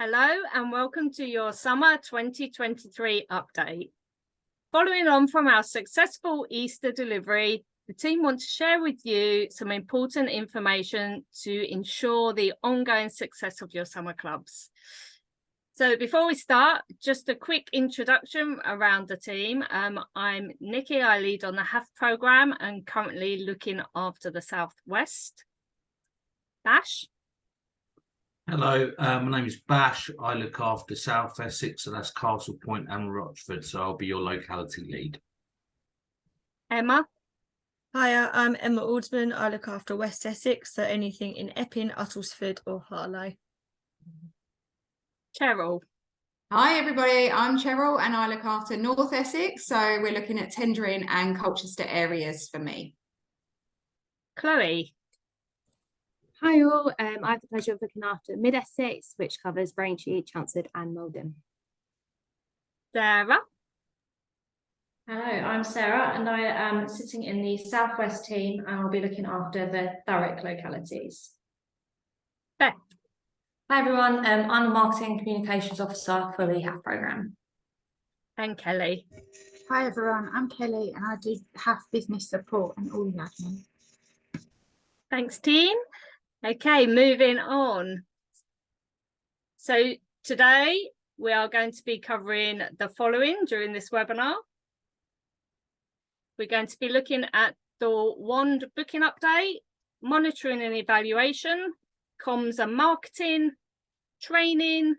Hello and welcome to your summer 2023 update. Following on from our successful Easter delivery, the team want to share with you some important information to ensure the ongoing success of your summer clubs. So before we start, just a quick introduction around the team. I'm Nikki, I lead on the HAF programme and currently looking after the Southwest. Bash? Hello, my name is Bash. I look after South Essex, so that's Castle Point and Rochford, so I'll be your locality lead. Emma? Hiya, I'm Emma Alderman. I look after West Essex, so anything in Epping, Uttlesford or Harlow. Cheryl? Hi everybody, I'm Cheryl and I look after North Essex, so we're looking at Tendring and Colchester areas for me. Chloe? Hi all, I have the pleasure of looking after Mid Essex, which covers Braintree, Chelmsford and Malden. Sarah? Hello, I'm Sarah and I am sitting in the Southwest team and I'll be looking after the Thurrock localities. Beth? Hi everyone, I'm a Marketing Communications Officer for the HAF programme. And Kelly? Hi everyone, I'm Kelly and I do HAF business support and all the admin. Thanks team. Okay, moving on. So today we are going to be covering the following during this webinar. We're going to be looking at the WAND booking update, monitoring and evaluation, comms and marketing, training,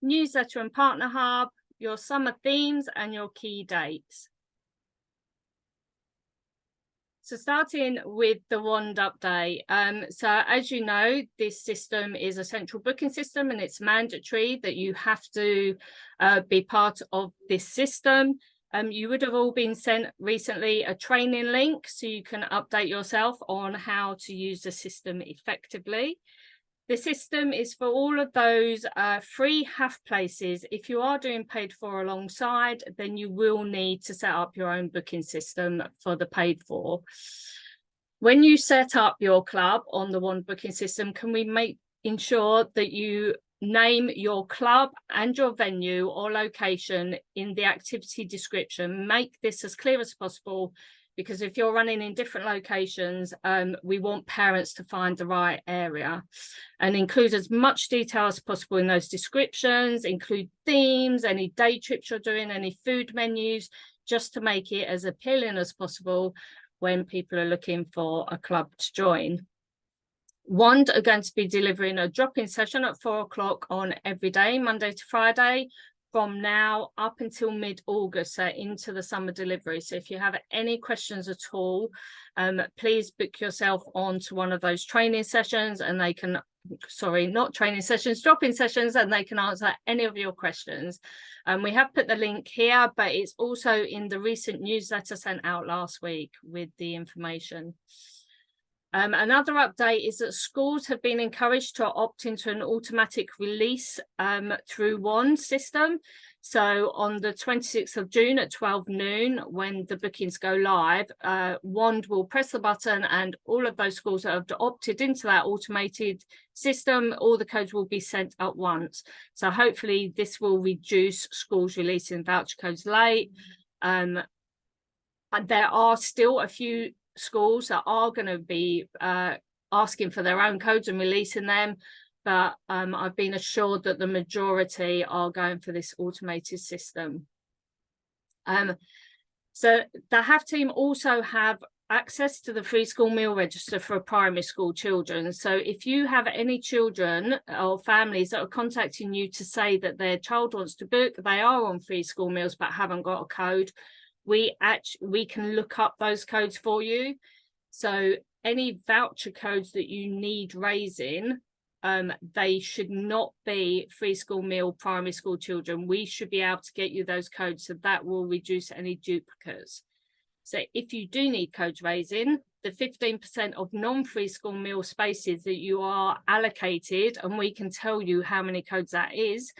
newsletter and partner hub, your summer themes and your key dates. So starting with the WAND update. So as you know, this system is a central booking system and it's mandatory that you have to be part of this system. You would have all been sent recently a training link so you can update yourself on how to use the system effectively. The system is for all of those free HAF places. If you are doing paid for alongside, then you will need to set up your own booking system for the paid for. When you set up your club on the WAND booking system, can we ensure that you name your club and your venue or location in the activity description? Make this as clear as possible, because if you're running in different locations, we want parents to find the right area, and include as much detail as possible in those descriptions, include themes, any day trips you're doing, any food menus, just to make it as appealing as possible when people are looking for a club to join. WAND are going to be delivering a drop-in session at 4 o'clock on every day, Monday to Friday, from now up until mid-August, so into the summer delivery. So if you have any questions at all, please book yourself on to one of those training sessions and they can, sorry, not training sessions, drop-in sessions, and they can answer any of your questions. We have put the link here, but it's also in the recent newsletter sent out last week with the information. Another update is that schools have been encouraged to opt into an automatic release through WAND system. So on the 26th of June at 12 noon, when the bookings go live, WAND will press the button and all of those schools that have opted into that automated system, all the codes will be sent at once. So hopefully this will reduce schools releasing voucher codes late. There are still a few schools that are going to be asking for their own codes and releasing them, but I've been assured that the majority are going for this automated system. So the HAF team also have access to the free school meal register for primary school children. So if you have any children or families that are contacting you to say that their child wants to book, they are on free school meals but haven't got a code, we can look up those codes for you. So any voucher codes that you need raising, they should not be free school meal primary school children. We should be able to get you those codes, so that will reduce any duplicates. So if you do need codes raising, the 15% of non-free school meal spaces that you are allocated, and we can tell you how many codes that is,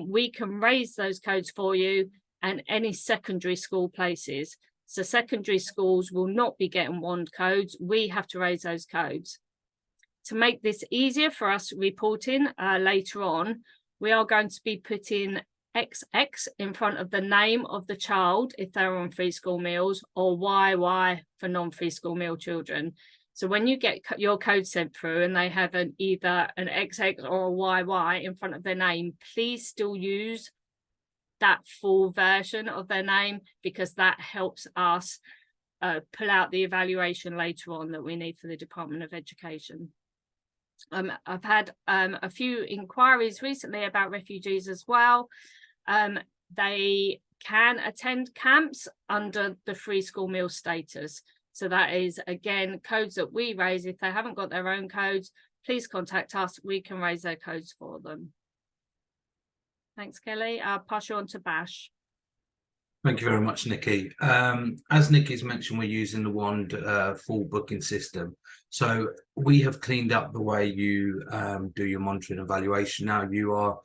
we can raise those codes for you, and any secondary school places. So secondary schools will not be getting WAND codes. We have to raise those codes. To make this easier for us reporting later on, we are going to be putting XX in front of the name of the child if they're on free school meals, or YY for non-free school meal children. So when you get your code sent through and they have either an XX or a YY in front of their name, please still use that full version of their name, because that helps us pull out the evaluation later on that we need for the Department of Education. I've had a few inquiries recently about refugees as well. They can attend camps under the free school meal status. So that is, again, codes that we raise. If they haven't got their own codes, please contact us. We can raise their codes for them. Thanks, Kelly. I'll pass you on to Bash. Thank you very much, Nikki. As Nikki's mentioned, we're using the Wand full booking system. So we have cleaned up the way you do your monitoring evaluation. Now you are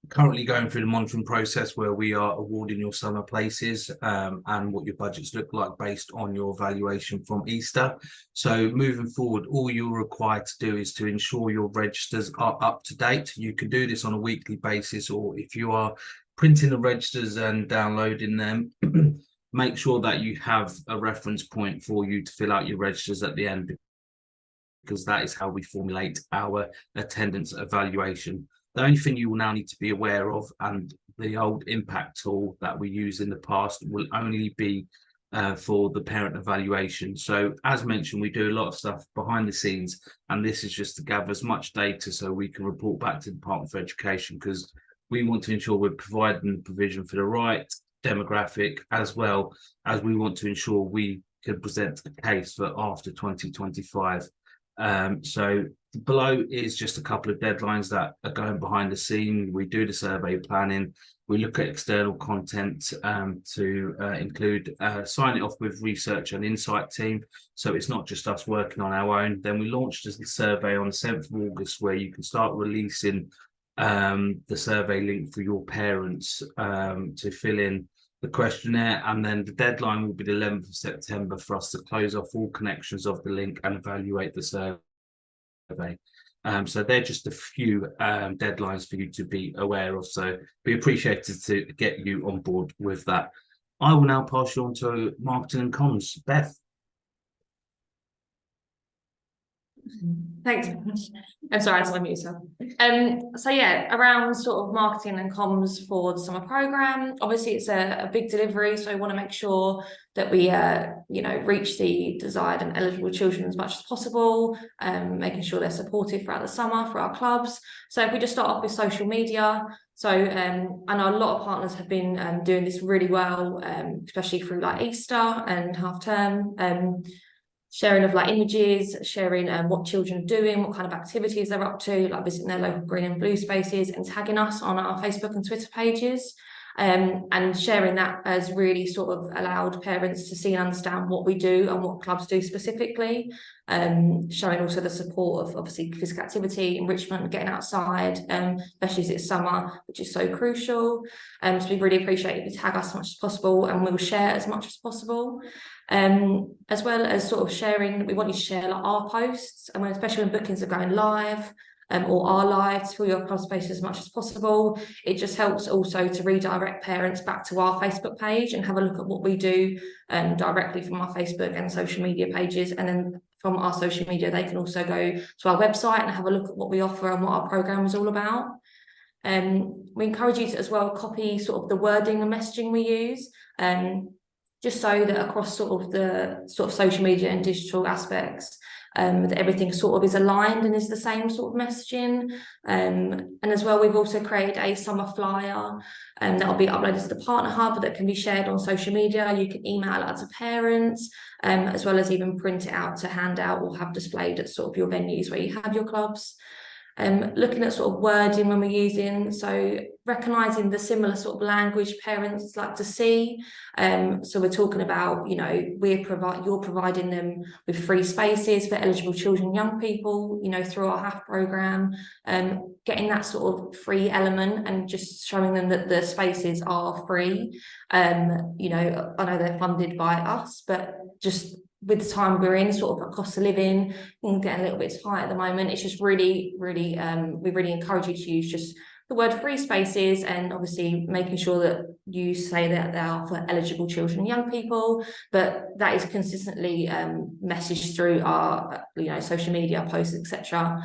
currently going through the monitoring process where we are awarding your summer places and what your budgets look like based on your evaluation from Easter. So moving forward, all you're required to do is to ensure your registers are up to date. You can do this on a weekly basis, or if you are printing the registers and downloading them, make sure that you have a reference point for you to fill out your registers at the end, because that is how we formulate our attendance evaluation. The only thing you will now need to be aware of, and the old impact tool that we used in the past, will only be for the parent evaluation. So as mentioned, we do a lot of stuff behind the scenes, and this is just to gather as much data so we can report back to the Department of Education, because we want to ensure we're providing the provision for the right demographic, as well as we want to ensure we can present a case for after 2025. So below is just a couple of deadlines that are going behind the scene. We do the survey planning, we look at external content to include sign it off with research and insight team, so it's not just us working on our own. Then we launched the survey on the 7th of August, where you can start releasing the survey link for your parents to fill in the questionnaire, and then the deadline will be the 11th of September for us to close off all connections of the link and evaluate the survey. So they're just a few deadlines for you to be aware of, so we appreciate it to get you on board with that. I will now pass you on to marketing and comms. Beth. Thanks. I'm sorry, I mute myself. So yeah, around sort of marketing and comms for the summer program. Obviously, it's a big delivery, so we want to make sure that we reach the desired and eligible children as much as possible, making sure they're supported throughout the summer for our clubs. So if we just start off with social media. So I know a lot of partners have been doing this really well, especially through like Easter and half term. Sharing of like images, sharing what children are doing, what kind of activities they're up to, like visiting their local green and blue spaces, and tagging us on our Facebook and Twitter pages. And sharing that has really sort of allowed parents to see and understand what we do and what clubs do specifically. Showing also the support of obviously physical activity, enrichment, getting outside, especially as it's summer, which is so crucial. So we really appreciate if you tag us as much as possible, and we'll share as much as possible. As well as sort of sharing, we want you to share like our posts, and especially when bookings are going live, or are live, to your club space as much as possible. It just helps also to redirect parents back to our Facebook page and have a look at what we do directly from our Facebook and social media pages, and then from our social media they can also go to our website and have a look at what we offer and what our program is all about. We encourage you to as well copy sort of the wording and messaging we use, just so that across sort of the social media and digital aspects, that everything sort of is aligned and is the same sort of messaging. And as well, we've also created a summer flyer that will be uploaded to the Partner Hub that can be shared on social media. You can email it out to parents, as well as even print it out to hand out or have displayed at sort of your venues where you have your clubs. Looking at sort of wording when we're using, so recognising the similar sort of language parents like to see. So we're talking about, you're providing them with free spaces for eligible children and young people, through our HAF programme, getting that sort of free element and just showing them that the spaces are free. I know they're funded by us, but just with the time we're in, sort of a cost of living, things getting a little bit high at the moment. It's just really, really, we really encourage you to use just the word free spaces, and obviously making sure that you say that they are for eligible children and young people, but that is consistently messaged through our social media posts, etc.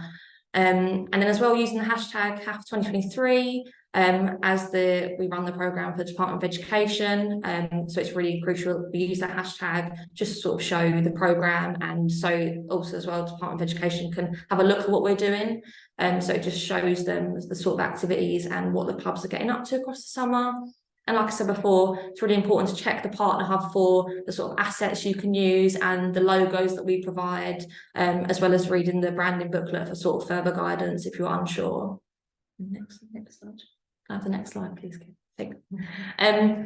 And then as well, using the hashtag HAF 2023 as we run the programme for the Department of Education. So it's really crucial that we use that hashtag just to sort of show the programme, and so also as well, the Department of Education can have a look at what we're doing. So it just shows them the sort of activities and what the clubs are getting up to across the summer. And like I said before, it's really important to check the Partner Hub for the sort of assets you can use and the logos that we provide, as well as reading the branding booklet for sort of further guidance if you're unsure. Next slide. Can I have the next slide, please, Kate?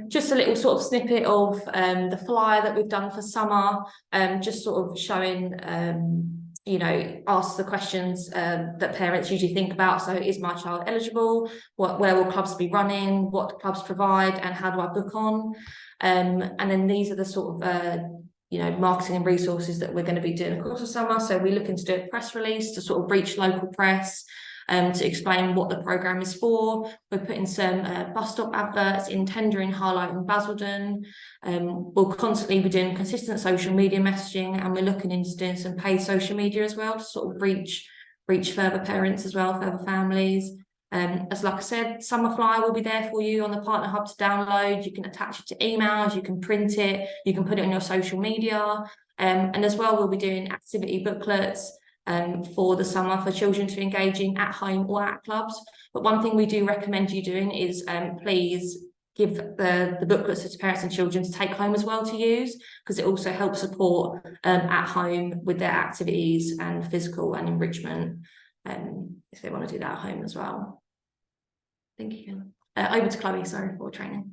Just a little sort of snippet of the flyer that we've done for summer, just sort of showing ask the questions that parents usually think about. So, is my child eligible? Where will clubs be running? What do clubs provide? And how do I book on? And then these are the sort of marketing and resources that we're going to be doing across the summer. So we're looking to do a press release to sort of reach local press, to explain what the programme is for. We're putting some bus stop adverts in Tendring, Harlow and Basildon. We'll constantly be doing consistent social media messaging, and we're looking into doing some paid social media as well to sort of reach further parents as well, further families. As like I said, summer flyer will be there for you on the Partner Hub to download. You can attach it to emails, you can print it, you can put it on your social media. And as well, we'll be doing activity booklets for the summer for children to engage in at home or at clubs. But one thing we do recommend you doing is please give the booklets to parents and children to take home as well to use, because it also helps support at home with their activities and physical and enrichment if they want to do that at home as well. Thank you. Over to Chloe, sorry, for training.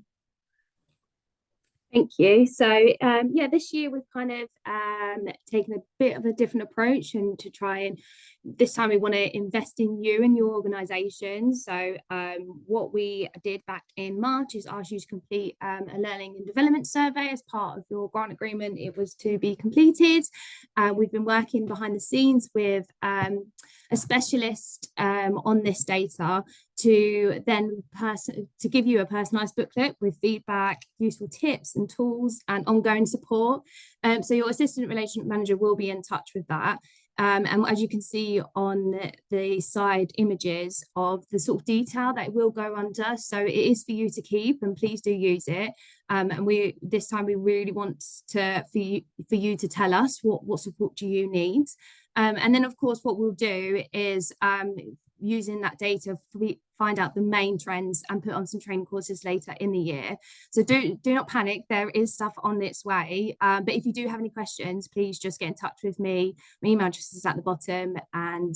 Thank you. So this year we've kind of taken a bit of a different approach, and to try and this time we want to invest in you and your organisation. So what we did back in March is ask you to complete a learning and development survey as part of your grant agreement. It was to be completed. We've been working behind the scenes with a specialist on this data to then to give you a personalised booklet with feedback, useful tips and tools and ongoing support. So your assistant relationship manager will be in touch with that. And as you can see on the side images of the sort of detail that it will go under, so it is for you to keep, and please do use it. And this time we really want for you to tell us what support do you need. And then of course what we'll do is using that data, find out the main trends and put on some training courses later in the year. So do not panic, there is stuff on its way. But if you do have any questions, please just get in touch with me. My email address is at the bottom, and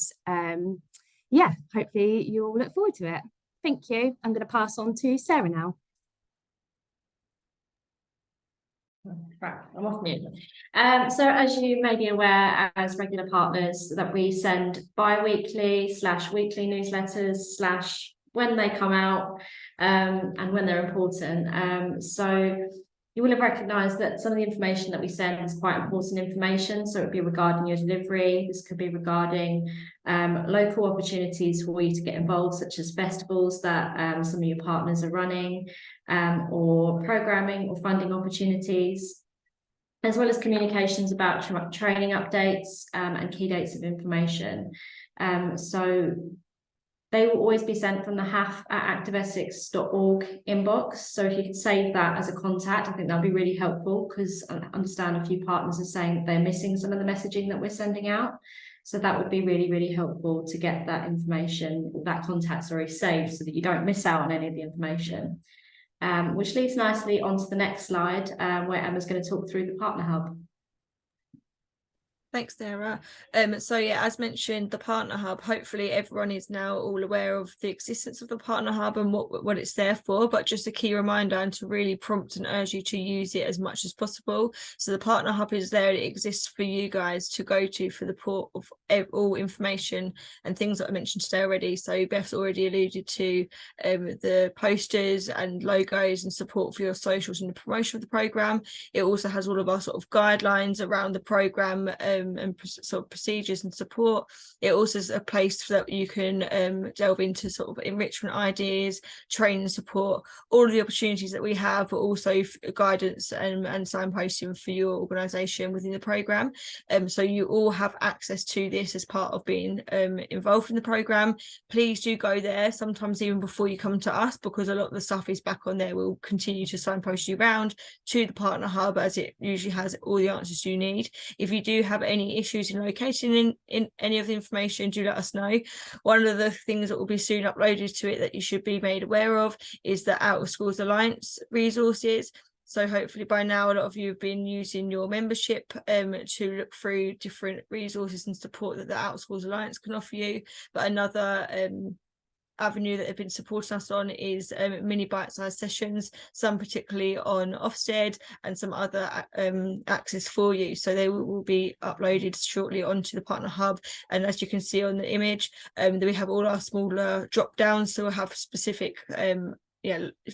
hopefully you'll look forward to it. Thank you. I'm going to pass on to Sarah now. Right, I'm off mute. So as you may be aware, as regular partners, that we send bi-weekly / weekly newsletters / when they come out and when they're important. So you will have recognised that some of the information that we send is quite important information. So it would be regarding your delivery. This could be regarding local opportunities for you to get involved, such as festivals that some of your partners are running, or programming or funding opportunities, as well as communications about training updates and key dates of information. So they will always be sent from the haf@activeessex.org inbox. So if you could save that as a contact, I think that'll be really helpful, because I understand a few partners are saying that they're missing some of the messaging that we're sending out. So that would be really, really helpful to get that information, that contact, saved, so that you don't miss out on any of the information. Which leads nicely onto the next slide, where Emma's going to talk through the Partner Hub. Thanks, Sarah. So yeah, as mentioned, the Partner Hub, hopefully everyone is now all aware of the existence of the Partner Hub and what it's there for, but just a key reminder and to really prompt and urge you to use it as much as possible. So the Partner Hub is there, it exists for you guys to go to for the port of all information and things that I mentioned today already. So Beth's already alluded to the posters and logos and support for your socials and the promotion of the programme. It also has all of our sort of guidelines around the programme and sort of procedures and support. It also is a place that you can delve into sort of enrichment ideas, training support, all of the opportunities that we have, but also guidance and signposting for your organisation within the programme. So you all have access to this as part of being involved in the programme. Please do go there, sometimes even before you come to us, because a lot of the stuff is back on there. We'll continue to signpost you around to the Partner Hub, as it usually has all the answers you need. If you do have any issues in locating in any of the information, do let us know. One of the things that will be soon uploaded to it that you should be made aware of is the Out of Schools Alliance resources. So hopefully by now a lot of you have been using your membership to look through different resources and support that the Out of Schools Alliance can offer you. But another avenue that have been supporting us on is mini bite-sized sessions, some particularly on Ofsted and some other access for you. So they will be uploaded shortly onto the Partner Hub. And as you can see on the image, we have all our smaller drop downs, so we'll have specific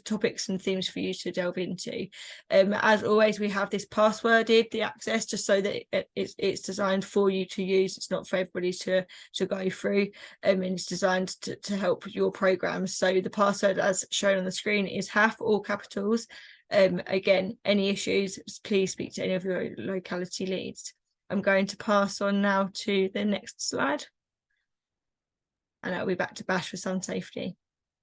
topics and themes for you to delve into. As always, we have this passworded the access just so that it's designed for you to use. It's not for everybody to go through, and it's designed to help your programs. So the password, as shown on the screen, is HAF, all capitals. Again, any issues, please speak to any of your locality leads. I'm going to pass on now to the next slide, and I'll be back to Bash for sun safety.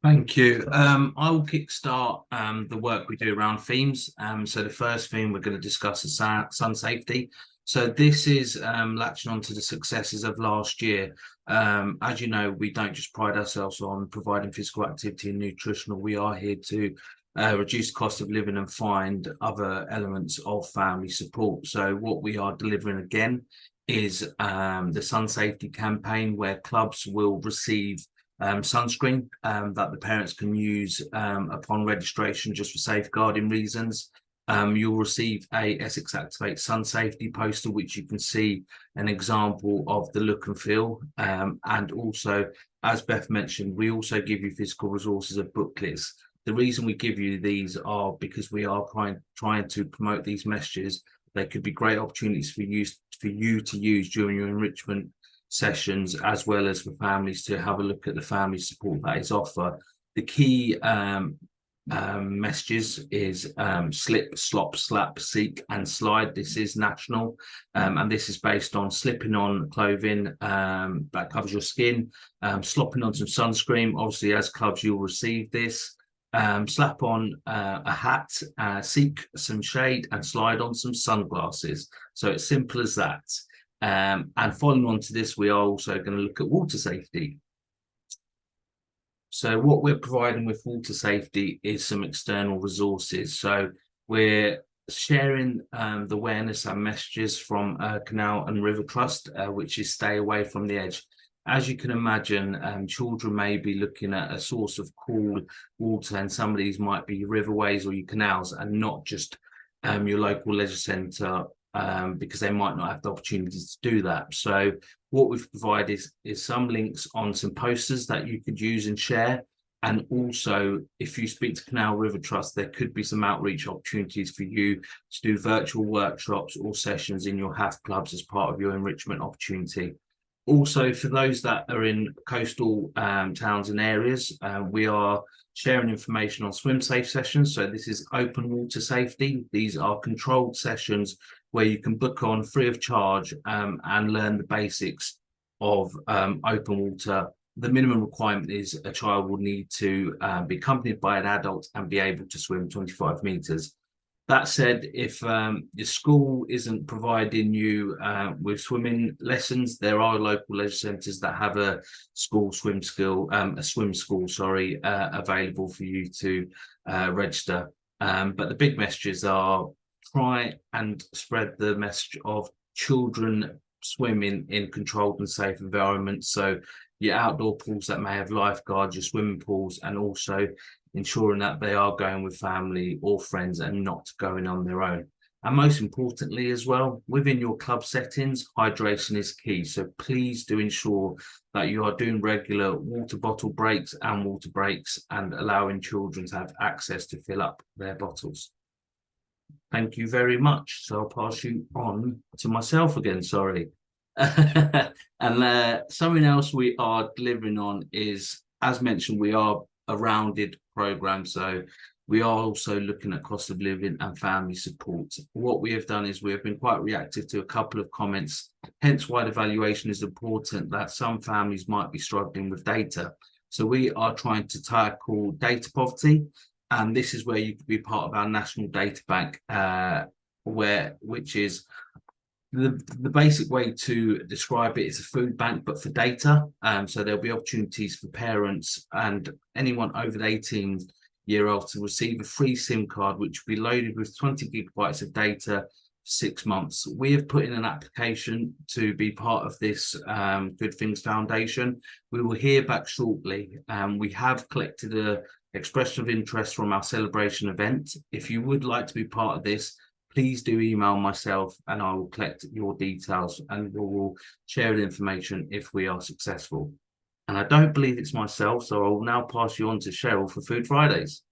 Thank you. I will kickstart the work we do around themes. So the first theme we're going to discuss is sun safety. So this is latching on to the successes of last year. As you know, we don't just pride ourselves on providing physical activity and nutritional. We are here to reduce cost of living and find other elements of family support. So what we are delivering again is the sun safety campaign, where clubs will receive sunscreen that the parents can use upon registration, just for safeguarding reasons. You'll receive a Essex Activate Sun Safety poster, which you can see an example of the look and feel. And also, as Beth mentioned, we also give you physical resources of booklets. The reason we give you these are because we are trying to promote these messages. They could be great opportunities for you to use during your enrichment sessions, as well as for families to have a look at the family support that is offered. The key messages is slip, slop, slap, seek and slide. This is national, and this is based on slipping on clothing that covers your skin, slopping on some sunscreen. Obviously, as clubs, you'll receive this. Slap on a hat, seek some shade, and slide on some sunglasses. So it's simple as that. And following on to this, we are also going to look at water safety. So what we're providing with water safety is some external resources. So we're sharing the awareness and messages from Canal and River Trust, which is stay away from the edge. As you can imagine, children may be looking at a source of cool water, and some of these might be your riverways or your canals, and not just your local leisure centre, because they might not have the opportunities to do that. So what we've provided is some links on some posters that you could use and share. And also, if you speak to Canal River Trust, there could be some outreach opportunities for you to do virtual workshops or sessions in your HAF clubs as part of your enrichment opportunity. Also, for those that are in coastal towns and areas, we are sharing information on swim safe sessions. So this is open water safety. These are controlled sessions where you can book on free of charge and learn the basics of open water. The minimum requirement is a child will need to be accompanied by an adult and be able to swim 25 meters. That said, if your school isn't providing you with swimming lessons, there are local leisure centres that have a swim school available for you to register. But the big messages are try and spread the message of children swim in controlled and safe environments. So your outdoor pools that may have lifeguards, your swimming pools, and also ensuring that they are going with family or friends and not going on their own. And most importantly as well, within your club settings, hydration is key. So please do ensure that you are doing regular water bottle breaks and water breaks and allowing children to have access to fill up their bottles. Thank you very much. So I'll pass you on to myself again, sorry. And something else we are delivering on is, as mentioned, we are a rounded program. So we are also looking at cost of living and family support. What we have done is we have been quite reactive to a couple of comments, hence why the valuation is important, that some families might be struggling with data. So we are trying to tackle data poverty, and this is where you could be part of our national data bank, which is the basic way to describe it is a food bank, but for data. So there'll be opportunities for parents and anyone over the 18-year-old to receive a free SIM card, which will be loaded with 20 gigabytes of data for 6 months. We have put in an application to be part of this Good Things Foundation. We will hear back shortly. We have collected an expression of interest from our celebration event. If you would like to be part of this, please do email myself and I will collect your details and we will share the information if we are successful. And I don't believe it's myself, so I will now pass you on to Cheryl for Food Fridays.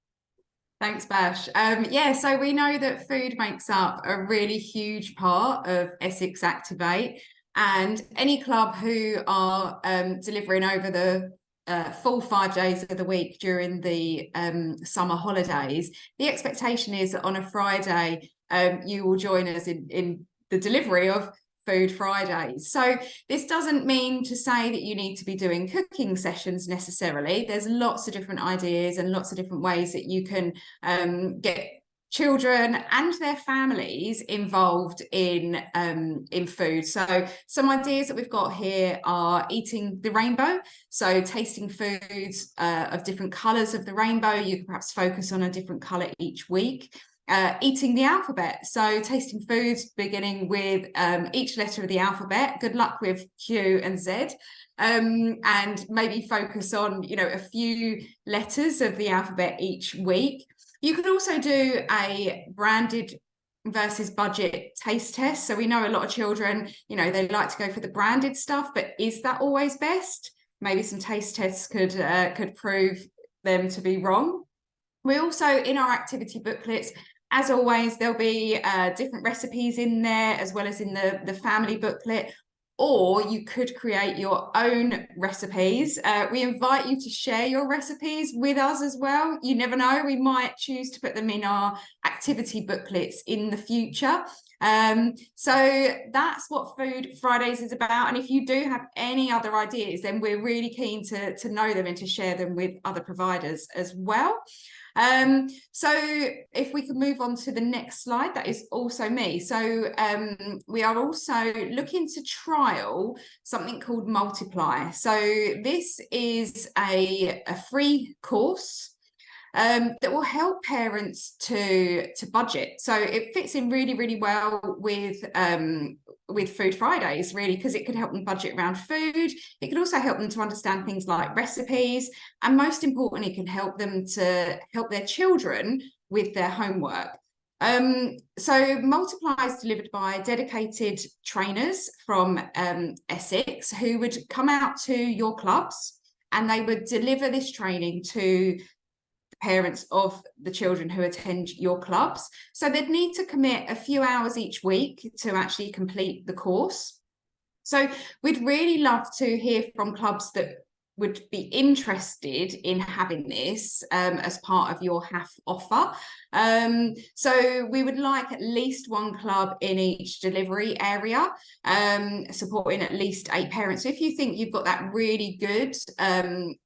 Thanks, Bash. Yeah, so we know that food makes up a really huge part of Essex Activate, and any club who are delivering over the full 5 days of the week during the summer holidays, the expectation is that on a Friday you will join us in the delivery of Food Fridays. So this doesn't mean to say that you need to be doing cooking sessions necessarily. There's lots of different ideas and lots of different ways that you can get children and their families involved in food. So some ideas that we've got here are eating the rainbow, so tasting foods of different colours of the rainbow. You can perhaps focus on a different colour each week. Eating the alphabet, so tasting foods beginning with each letter of the alphabet. Good luck with Q and Z, and maybe focus on, you know, a few letters of the alphabet each week. You could also do a branded versus budget taste test. So we know a lot of children, you know, they like to go for the branded stuff, but is that always best? Maybe some taste tests could prove them to be wrong. We also, in our activity booklets, as always, there'll be different recipes in there, as well as in the family booklet, or you could create your own recipes. We invite you to share your recipes with us as well. You never know, we might choose to put them in our activity booklets in the future. So that's what Food Fridays is about. And if you do have any other ideas, then we're really keen to know them and to share them with other providers as well. So if we could move on to the next slide, that is also me. So we are also looking to trial something called Multiply. So this is a free course that will help parents to budget. So it fits in really, really well with Food Fridays, really, because it could help them budget around food. It could also help them to understand things like recipes, and most importantly, it can help them to help their children with their homework. So Multiply is delivered by dedicated trainers from Essex who would come out to your clubs, and they would deliver this training to parents of the children who attend your clubs. So they'd need to commit a few hours each week to actually complete the course. So we'd really love to hear from clubs that would be interested in having this as part of your HAF offer. So we would like at least one club in each delivery area, supporting at least 8 parents. So if you think you've got that really good,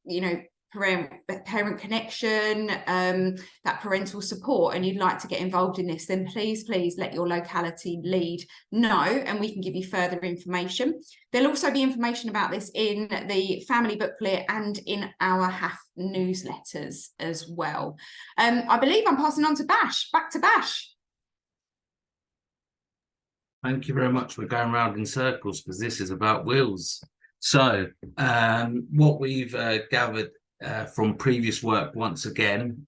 you know, parent connection, that parental support, and you'd like to get involved in this, then please let your locality lead know, and we can give you further information. There'll also be information about this in the family booklet and in our HAF newsletters as well. I believe I'm passing on to Bash. Back to Bash. Thank you very much. We're going round in circles because this is about wheels. So what we've gathered from previous work once again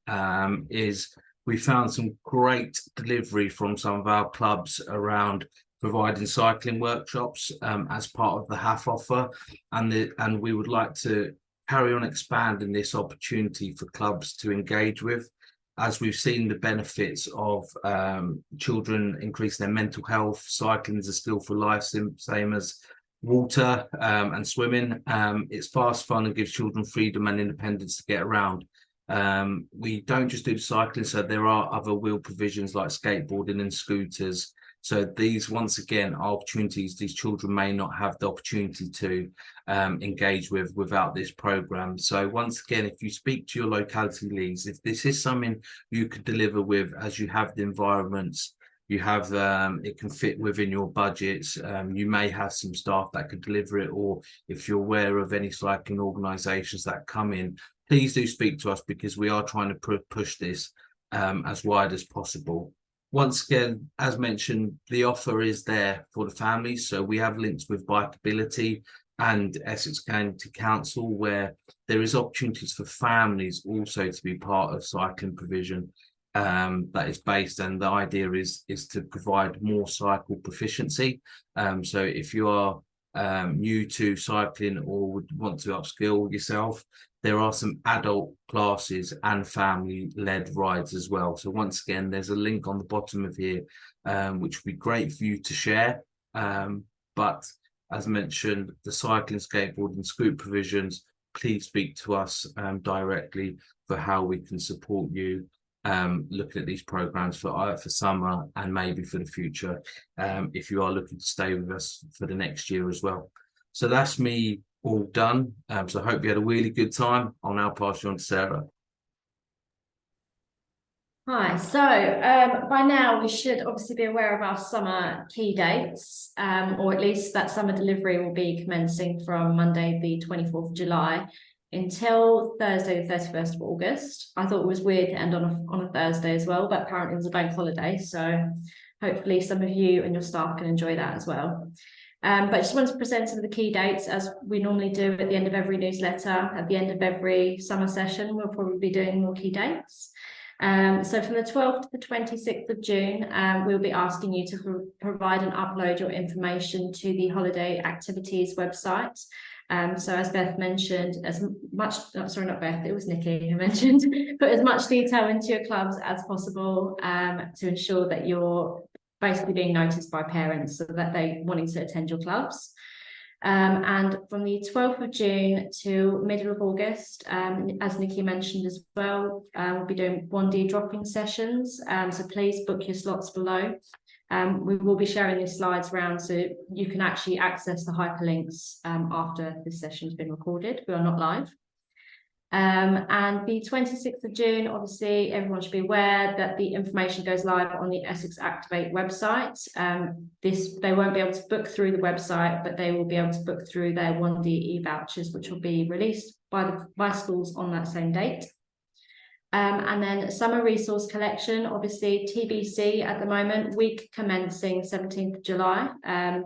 is we found some great delivery from some of our clubs around providing cycling workshops as part of the HAF offer, and we would like to carry on expanding this opportunity for clubs to engage with, as we've seen the benefits of children increasing their mental health. Cycling is a skill for life, same as water and swimming. It's fast, fun, and gives children freedom and independence to get around. We don't just do the cycling, so there are other wheel provisions like skateboarding and scooters. So these, once again, are opportunities these children may not have the opportunity to engage with without this program. So once again, if you speak to your locality leads, if this is something you could deliver with, as you have the environments, you have it can fit within your budgets, you may have some staff that could deliver it, or if you're aware of any cycling organisations that come in, please do speak to us, because we are trying to push this as wide as possible. Once again, as mentioned, the offer is there for the families. So we have links with Bikeability and Essex County Council, where there is opportunities for families also to be part of cycling provision that is based, and the idea is to provide more cycle proficiency. So if you are new to cycling or would want to upskill yourself, there are some adult classes and family-led rides as well. So once again, there's a link on the bottom of here, which would be great for you to share. But as mentioned, the cycling, skateboard and scoot provisions, please speak to us directly for how we can support you looking at these programs for summer and maybe for the future, if you are looking to stay with us for the next year as well. So that's me all done. So I hope you had a really good time. I'll now pass you on to Sarah. Hi, so by now we should obviously be aware of our summer key dates, or at least that summer delivery will be commencing from Monday the 24th of July until Thursday the 31st of August. I thought it was weird to end on a Thursday as well, but apparently it was a bank holiday, so hopefully some of you and your staff can enjoy that as well. But I just wanted to present some of the key dates, as we normally do at the end of every newsletter. At the end of every summer session, we'll probably be doing more key dates. So from the 12th to the 26th of June, we'll be asking you to provide and upload your information to the holiday activities website. So as Beth mentioned, as much, sorry, not Beth, it was Nikki who mentioned, put as much detail into your clubs as possible to ensure that you're basically being noticed by parents so that they're wanting to attend your clubs. And from the 12th of June to middle of August, as Nikki mentioned as well, we'll be doing 1D drop-in sessions. So please book your slots below. We will be sharing these slides around so you can actually access the hyperlinks after this session has been recorded. We are not live. And the 26th of June, obviously, everyone should be aware that the information goes live on the Essex Activate website. They won't be able to book through the website, but they will be able to book through their 1D e-vouchers, which will be released by schools on that same date. And then summer resource collection, obviously TBC at the moment, week commencing 17th of July,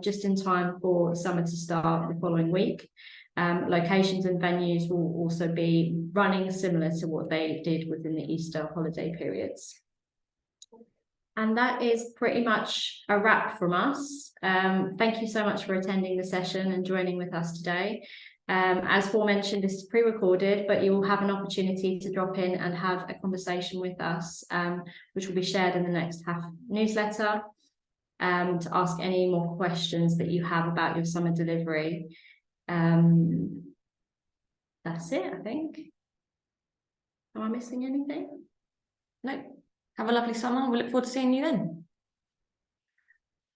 just in time for summer to start the following week. Locations and venues will also be running similar to what they did within the Easter holiday periods. And that is pretty much a wrap from us. Thank you so much for attending the session and joining with us today. As aforementioned, this is pre-recorded, but you will have an opportunity to drop in and have a conversation with us, which will be shared in the next HAF newsletter, to ask any more questions that you have about your summer delivery. That's it, I think. Am I missing anything? No. Have a lovely summer. We look forward to seeing you then.